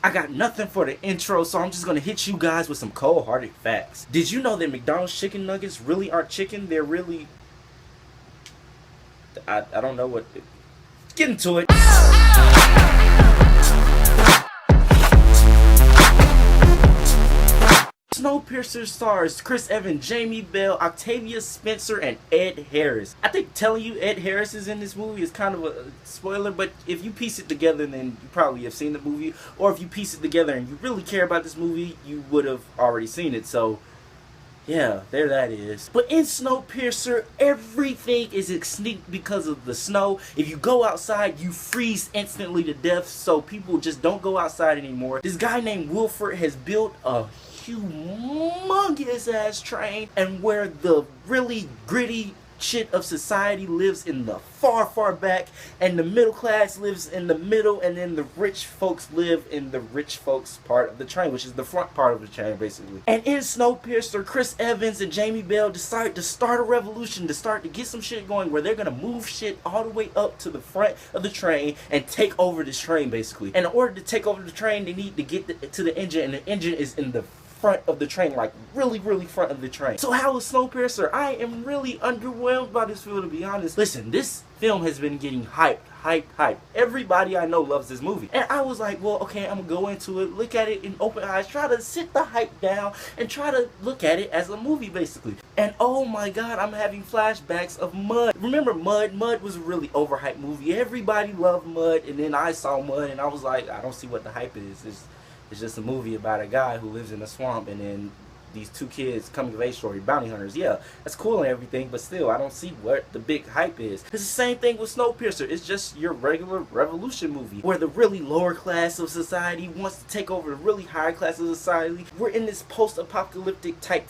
I got nothing for the intro, so I'm just gonna hit you guys with some cold-hearted facts. Did you know that McDonald's chicken nuggets really aren't chicken? They're really... I don't know what... Get into it! Snowpiercer stars Chris Evans, Jamie Bell, Octavia Spencer, and Ed Harris. I think telling you Ed Harris is in this movie is kind of a spoiler, but if you piece it together, then you probably have seen the movie. Or if you piece it together and you really care about this movie, you would have already seen it. So, yeah, there that is. But in Snowpiercer, everything is extinct because of the snow. If you go outside, you freeze instantly to death, so people just don't go outside anymore. This guy named Wilford has built a humongous ass train, and where the really gritty shit of society lives in the far back, and the middle class lives in the middle, and then the rich folks live in the rich folks part of the train, which is the front part of the train basically. And in Snowpiercer, Chris Evans and Jamie Bell decide to start a revolution, to get some shit going where they're gonna move shit all the way up to the front of the train and take over this train basically. And in order to take over the train, they need to get to the engine, and the engine is in the front of the train, like really front of the train. So how is Snowpiercer? I am really underwhelmed by this film, to be honest. Listen, this film has been getting hyped. Everybody I know loves this movie. And I was like, well, okay, I'm gonna go into it, look at it in open eyes, try to sit the hype down, and try to look at it as a movie, basically. And oh my god, I'm having flashbacks of Mud. Remember Mud? Mud was a really overhyped movie. Everybody loved Mud, and then I saw Mud, and I was like, I don't see what the hype is. It's just a movie about a guy who lives in a swamp, and then these two kids coming of age story, bounty hunters. Yeah, that's cool and everything, but still, I don't see what the big hype is. It's the same thing with Snowpiercer. It's just your regular revolution movie where the really lower class of society wants to take over the really higher class of society. We're in this post-apocalyptic type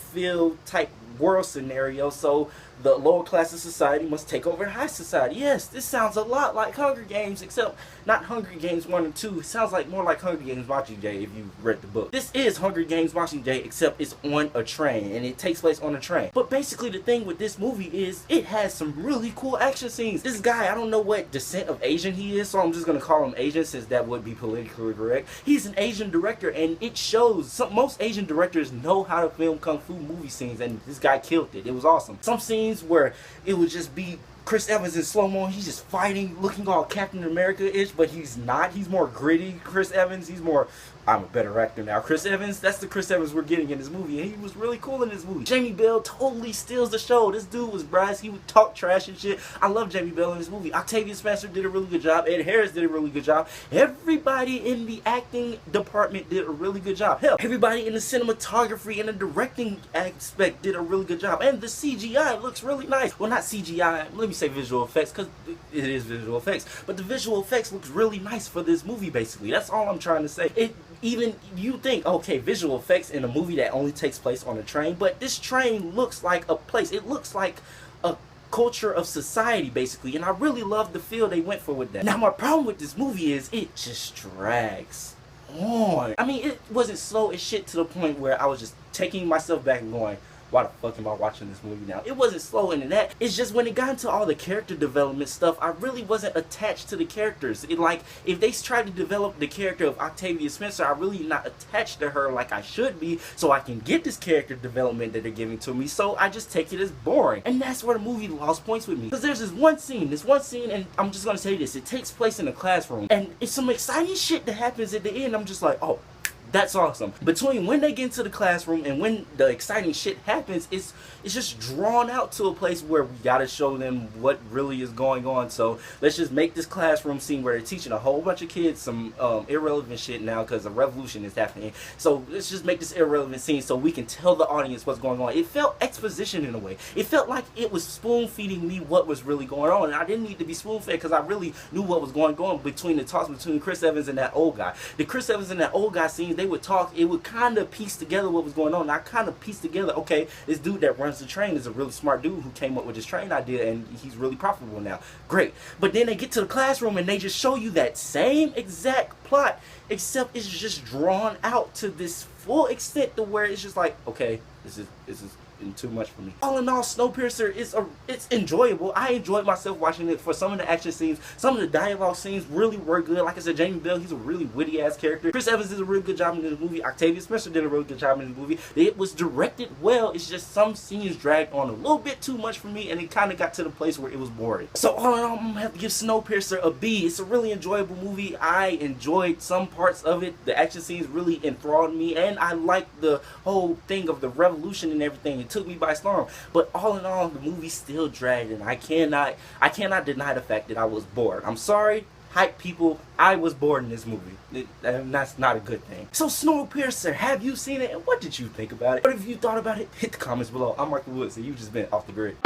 world scenario, so the lower class of society must take over high society. Yes, this sounds a lot like Hunger Games, except not Hunger Games 1 and 2. It sounds like more like Hunger Games Watching Day if you read the book. This is Hunger Games Watching Day, except it's on a train, and it takes place on a train. But basically the thing with this movie is it has some really cool action scenes. This guy, I don't know what descent of Asian he is, so I'm just gonna call him Asian since that would be politically correct. He's an Asian director, and it shows. Most Asian directors know how to film kung fu movie scenes, and this guy killed it. It was awesome. Some scenes where it would just be Chris Evans in slow-mo, he's just fighting, looking all Captain America-ish, but he's not. He's more gritty. Chris Evans, he's more, I'm a better actor now. Chris Evans, that's the Chris Evans we're getting in this movie, and he was really cool in this movie. Jamie Bell totally steals the show. This dude was brass. He would talk trash and shit. I love Jamie Bell in this movie. Octavia Spencer did a really good job. Ed Harris did a really good job. Everybody in the acting department did a really good job. Hell, everybody in the cinematography and the directing aspect did a really good job. And the CGI looks really nice. Well, not CGI. Let me say visual effects, because it is visual effects. But the visual effects looks really nice for this movie, basically. That's all I'm trying to say. Even you think, okay, visual effects in a movie that only takes place on a train, but this train looks like a place. It looks like a culture of society, basically, and I really love the feel they went for with that. Now, my problem with this movie is it just drags on. I mean, it wasn't slow as shit to the point where I was just taking myself back and going, why the fuck am I watching this movie now? It wasn't slow into that. It's just when it got into all the character development stuff, I really wasn't attached to the characters. If they tried to develop the character of Octavia Spencer, I'm really not attached to her like I should be, so I can get this character development that they're giving to me, so I just take it as boring. And that's where the movie lost points with me. Because there's this one scene, and I'm just gonna say this, it takes place in a classroom, and it's some exciting shit that happens at the end. I'm just like, oh, that's awesome. Between when they get into the classroom and when the exciting shit happens, it's just drawn out to a place where we gotta show them what really is going on. So let's just make this classroom scene where they're teaching a whole bunch of kids some irrelevant shit now because a revolution is happening. So let's just make this irrelevant scene so we can tell the audience what's going on. It felt exposition in a way. It felt like it was spoon feeding me what was really going on, and I didn't need to be spoon fed because I really knew what was going on between the talks between Chris Evans and that old guy. The Chris Evans and that old guy scenes, they would talk, it would kind of piece together what was going on. And I kind of pieced together, okay, this dude that runs the train is a really smart dude who came up with this train idea, and he's really profitable now. Great. But then they get to the classroom and they just show you that same exact plot, except it's just drawn out to this full extent to where it's just like, okay, this is too much for me. All in all, Snowpiercer it's enjoyable. I enjoyed myself watching it for some of the action scenes. Some of the dialogue scenes really were good. Like I said, Jamie Bell, he's a really witty ass character. Chris Evans did a really good job in this movie. Octavia Spencer did a really good job in this movie. It was directed well. It's just some scenes dragged on a little bit too much for me, and it kind of got to the place where it was boring. So all in all, I'm gonna have to give Snowpiercer a B. It's a really enjoyable movie. I enjoyed some parts of it. The action scenes really enthralled me, and I liked the whole thing of the revolution and everything. It took me by storm. But all in all, the movie still dragged, and I cannot deny the fact that I was bored. I'm sorry, hype people, I was bored in this movie. And that's not a good thing. So Snowpiercer, have you seen it, and what did you think about it? What have you thought about it? Hit the comments below. I'm Mark the Woods, and you've just been off the grid.